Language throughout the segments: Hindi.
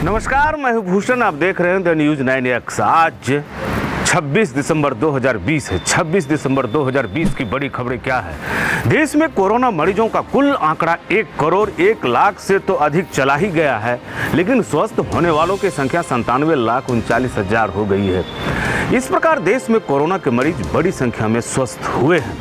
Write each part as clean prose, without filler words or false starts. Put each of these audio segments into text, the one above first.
नमस्कार, मैं हूं भूषण। आप देख रहे हैं द न्यूज़ 9X। आज 26 दिसंबर 2020 है। 26 दिसंबर 2020 की बड़ी खबरें क्या है? देश में कोरोना मरीजों का कुल आंकड़ा 1 करोड़ 1 लाख से तो अधिक चला ही गया है, लेकिन स्वस्थ होने वालों की संख्या 97,39,000 हो गई है। इस प्रकार देश में कोरोना के मरीज बड़ी संख्या में स्वस्थ हुए हैं।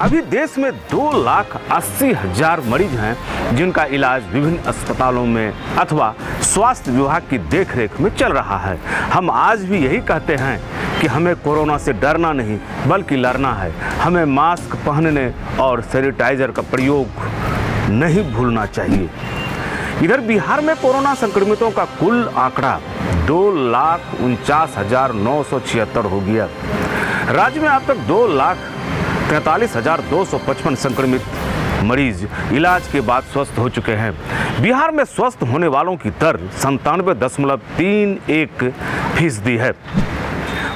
अभी देश में 2,80,000 मरीज हैं जिनका इलाज विभिन्न अस्पतालों में अथवा स्वास्थ्य विभाग की देखरेख में चल रहा है। हम आज भी यही कहते हैं कि हमें कोरोना से डरना नहीं बल्कि लड़ना है। हमें मास्क पहनने और सैनिटाइजर का प्रयोग नहीं भूलना चाहिए। इधर बिहार में कोरोना संक्रमितों का कुल आंकड़ा 2,49,976 हो गया। राज्य में अब तक 2,43,255 संक्रमित मरीज इलाज के बाद स्वस्थ हो चुके हैं। बिहार में स्वस्थ होने वालों की दर 97.31% है।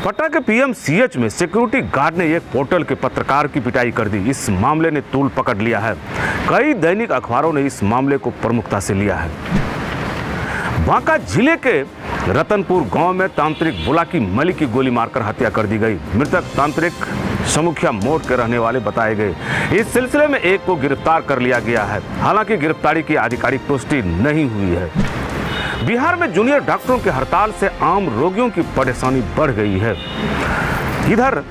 पटना के पीएमसीएच में सिक्योरिटी गार्ड ने एक पोर्टल के पत्रकार की पिटाई कर दी। इस मामले ने तूल पकड़ लिया है। कई दैनिक अखबारों ने इस मामले को प्रमुखता से लिया है। बांका जिले के रतनपुर गांव में तांत्रिक बुलाकी मलिक की गोली मारकर हत्या कर दी गई। मृतक तांत्रिक समुखिया मोड़ के रहने वाले बताए गए। इस सिलसिले में एक को गिरफ्तार कर लिया गया है। हालांकि गिरफ्तारी की आधिकारिक पुष्टि नहीं हुई है। बिहार में जूनियर डॉक्टरों की हड़ताल से आम रोगियों की परेशानी बढ़ गई है। इधर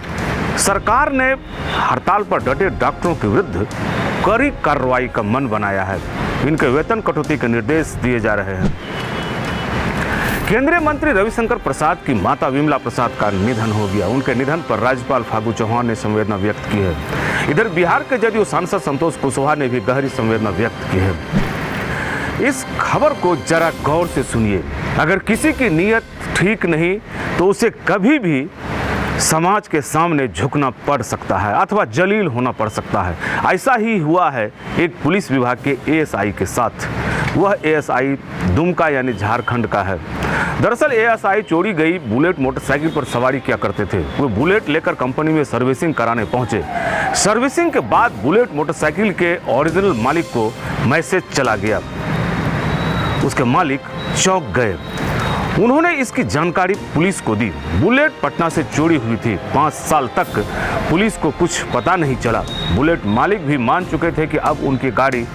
सरकार ने हड़ताल पर डटे डॉक्टरों के विरुद्ध कड़ी कार्रवाई का मन बनाया है। इनके वेतन कटौती के निर्देश दिए जा रहे हैं। केंद्रीय मंत्री रविशंकर प्रसाद की माता विमला प्रसाद का निधन हो गया। उनके निधन पर राज्यपाल फागू चौहान ने संवेदना व्यक्त की है। इधर बिहार के जदयू सांसद संतोष कुशवाहा ने भी गहरी संवेदना व्यक्त की है। इस खबर को जरा गौर से सुनिए। अगर किसी की नीयत ठीक नहीं तो उसे कभी भी समाज के सामने झुकना पड़ सकता है अथवा जलील होना पड़ सकता है। ऐसा ही हुआ है एक पुलिस विभाग के एएसआई के साथ। वह एएसआई दुमका यानी झारखंड का है। दरअसल एएसआई चोरी गई बुलेट मोटरसाइकिल पर सवारी किया करते थे। वो बुलेट लेकर कंपनी में सर्विसिंग कराने पहुंचे। सर्विसिंग के बाद बुलेट मोटरसाइकिल के ओरिजिनल मालिक को मैसेज चला गया। उसके मालिक चौंक गए। उन्होंने इसकी जानकारी पुलिस को दी। बुलेट पटना से चोरी हुई थी। 5 साल तक पुलिस को कुछ पता नहीं चला। बुलेट मालिक भी मान चुके थे कि अब उनकी गाड़ी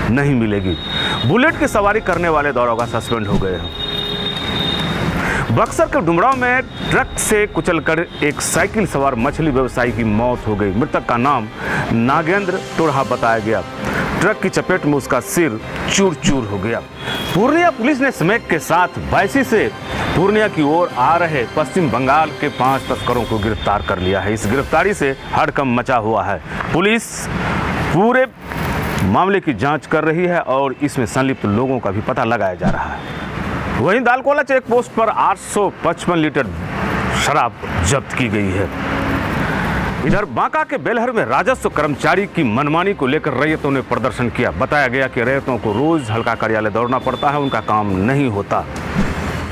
नहीं मिलेगी। बुलेट की सवारी करने वाले दरोगा सस्पेंड हो गए हैं। बक्सर के डुमरांव में ट्रक से कुचलकर एक साइकिल सवार मछली व्यवसायी की मौत हो गई। मृतक का नाम नागेंद्र तुरहा बताया गया। ट्रक की चपेट में उसका सिर चूर चूर हो गया। पूर्णिया पुलिस ने स्मैक के साथ बायसी से पूर्णिया की ओर आ रहे पश्चिम बंगाल के 5 तस्करों को गिरफ्तार कर लिया है। इस गिरफ्तारी से हड़कंप मचा हुआ है। पुलिस पूरे मामले की जांच कर रही है और इसमें संलिप्त लोगों का भी पता लगाया जा रहा है। वहीं दालकोला चेक पोस्ट पर 855 लीटर शराब जब्त की गई है। इधर बांका के बेलहर में राजस्व कर्मचारी की मनमानी को लेकर रैयतों ने प्रदर्शन किया। बताया गया कि रैयतों को रोज हल्का कार्यालय दौड़ना पड़ता है, उनका काम नहीं होता।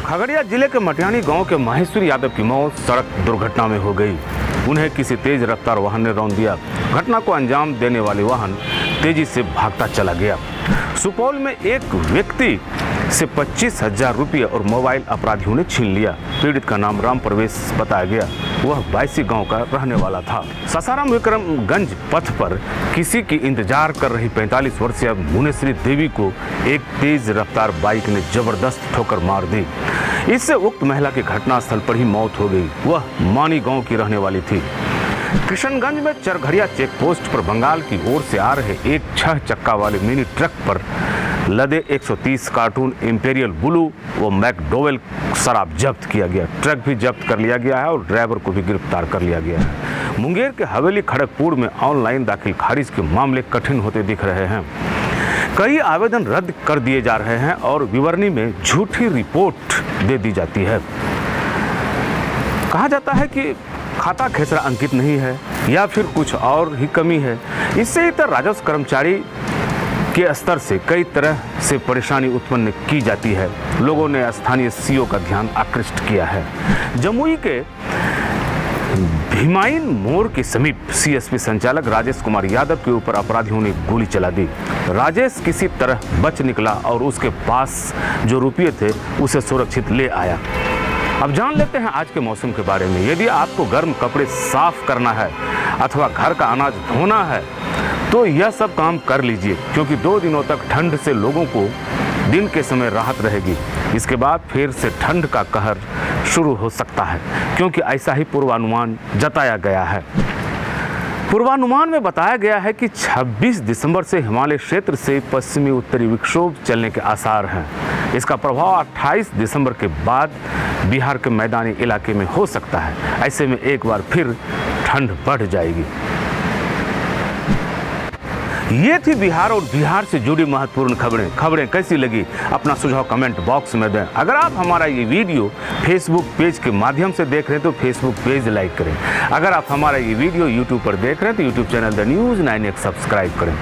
खगड़िया जिले के मटियानी गांव के माहेश्वर यादव की मौत सड़क दुर्घटना में हो गई। उन्हें किसी तेज रफ्तार वाहन ने रौंद दिया। घटना को अंजाम देने वाले वाहन तेजी से भागता चला गया। सुपौल में एक व्यक्ति से 25,000 रुपये और मोबाइल अपराधियों ने छीन लिया। पीड़ित का नाम राम प्रवेश बताया गया। वह 22 गांव का रहने वाला था। सासाराम विक्रमगंज पथ पर किसी की इंतजार कर रही 45 वर्षीय मुनेश्री देवी को एक तेज रफ्तार बाइक ने जबरदस्त ठोकर मार दी। इससे उक्त महिला की घटनास्थल पर ही मौत हो गई। वह मानी गांव की रहने वाली थी। किशनगंज में चरघड़िया चेक पोस्ट पर बंगाल की ओर से आ रहे एक 6 चक्का वाले मिनी ट्रक पर लदे 130 कार्टून इंपेरियल ब्लू व मैकडोवेल शराब जब्त किया गया। ट्रक भी जब्त कर लिया गया है और ड्राइवर को भी गिरफ्तार कर लिया गया है। मुंगेर के हवेली खड़गपुर में ऑनलाइन दाखिल खारिज के मामले कठिन होते दिख रहे हैं। कई आवेदन रद्द कर दिए जा रहे हैं और विवरणी में झूठी रिपोर्ट दे दी जाती है। कहा जाता है कि खाता खेसरा अंकित नहीं है या फिर कुछ और ही कमी है। इससे इतर राजस्व कर्मचारी के स्तर से कई तरह से परेशानी उत्पन्न की जाती है। लोगों ने स्थानीय सीओ का ध्यान आकृष्ट किया है। जमुई के भीमाइन मोड़ के समीप सीएसपी संचालक राजेश कुमार यादव के ऊपर अपराधियों ने गोली चला दी। राजेश किसी तरह बच निकला और उसके पास जो रुपये थे उसे सुरक्षित ले आया। अब जान लेते हैं आज के मौसम के बारे में। यदि आपको गर्म कपड़े साफ करना है अथवा घर का अनाज धोना है तो यह सब काम कर लीजिए, क्योंकि 2 दिनों तक ठंड से लोगों को दिन के समय राहत रहेगी। इसके बाद फिर से ठंड का कहर शुरू हो सकता है, क्योंकि ऐसा ही पूर्वानुमान जताया गया है। पूर्वानुमान में बताया गया है कि 26 दिसंबर से हिमालय क्षेत्र से पश्चिमी उत्तरी विक्षोभ चलने के आसार हैं। इसका प्रभाव 28 दिसंबर के बाद बिहार के मैदानी इलाके में हो सकता है। ऐसे में एक बार फिर ठंड बढ़ जाएगी। ये थी बिहार और बिहार से जुड़ी महत्वपूर्ण खबरें कैसी लगी अपना सुझाव कमेंट बॉक्स में दें। अगर आप हमारा ये वीडियो फेसबुक पेज के माध्यम से देख रहे हैं तो फेसबुक पेज लाइक करें। अगर आप हमारा ये वीडियो यूट्यूब पर देख रहे हैं तो YouTube channel the news 9X subscribe करें।